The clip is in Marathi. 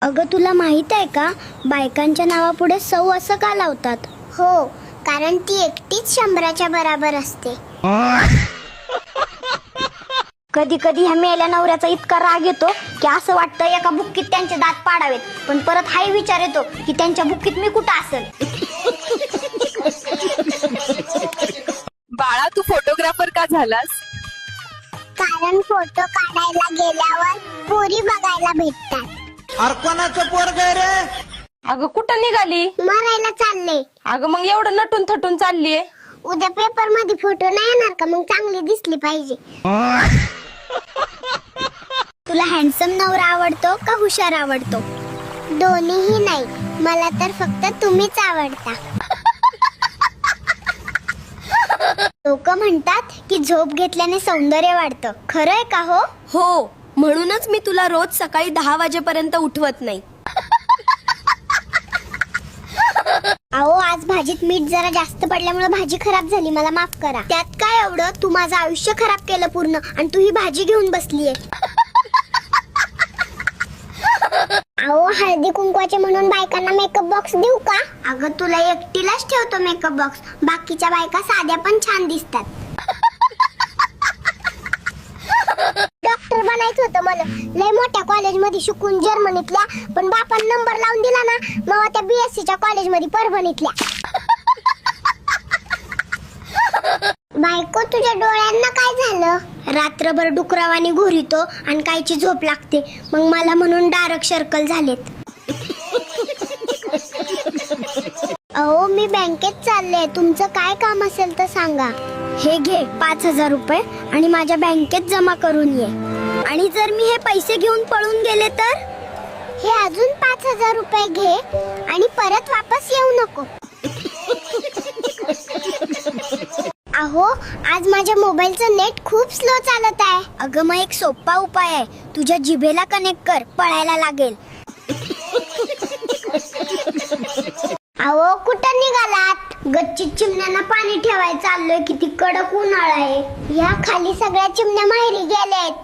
अगं तुला माहित आहे का, बायकांच्या नावापुढे सौ असं का लावतात? हो, कारण ती एकटीच 100च्या बराबर असते. कधी कधी ह्या मेल्या नवऱ्याचा इतका राग येतो की असं वाटतं एका बुक्कीत त्यांचे दात पाडावेत, पण परत हाही विचार येतो की त्यांच्या बुक्कीत मी कुठं असेल. बाळा, तू फोटोग्राफर का झालास? कारण फोटो काढायला गेल्यावर पोरी बघायला भेटतात. अर्पणाचं पोरग रे. अगं कुठं निघाली? मरायला चालले. अगं मग एवढं नटून थटून चाललीये? उद्या पेपर मध्ये फोटो नाही येणार का? मग चांगली दिसली पाहिजे. तुला हँडसम नवरा आवडतो का हुशार आवडतो? दोन्हीही नाही, मला तर फक्त तुम्हीच आवडता. लोक म्हणतात की झोप घेतल्याने सौंदर्य वाढतं, खरंय का हो? हो, म्हणूनच मी तुला रोज सकाळी 10 वाजेपर्यंत उठवत नाही. अहो, आज भाजीत मीठ जरा जास्त पडल्यामुळे भाजी खराब झाली, मला माफ करा. त्यात काय एवढं, तू माझं आयुष्य खराब केलं पूर्ण, आणि तू ही भाजी घेऊन बसलीये. अहो, हळदी कुंकवाचे म्हणून बायकांना मेकअप बॉक्स देऊ का? अगं तुला एकटीलाच ठेवतो मेकअप बॉक्स, बाकीच्या बायका साध्या पण छान दिसतात. डॉक्टर बनायचं होतं मला. लय मोठ्या कॉलेजमध्ये शिकून जर्मनीतल्या, पण बापान नंबर लावून दिला ना, मग त्या बीएससीच्या कॉलेजमध्ये परभणीतल्या. बायको, तुझ्या डोळ्यांना काय झालं? रात्रभर डुकरावानी घोरितो आणि कायची झोप लागते, मग मला म्हणून डार्क सर्कल झालेत. अहो, मी बँकेत चालले, तुमचं काय काम असेल तर सांगा. हे घे 5,000 रुपये आणि माझ्या बँकेत जमा करून ये. आणि जर मी हे पैसे घेऊन पळून गेले तर? हे अजून 5,000 रुपये घे आणि परत वापस येऊ नको. अहो, आज माझ्या मोबाईलचं नेट खूप स्लो चालत आहे. अगं मग एक सोपा उपाय आहे, तुझ्या जिभेला कनेक्ट कर, पळायला लागेल. अहो, कुठं निघालात? गच्चीत चिमण्यांना पाणी ठेवायला चाललोय, किती कडक उन्हाळा आहे. या खाली सगळ्या चिमण्या माहेरी गेलेत.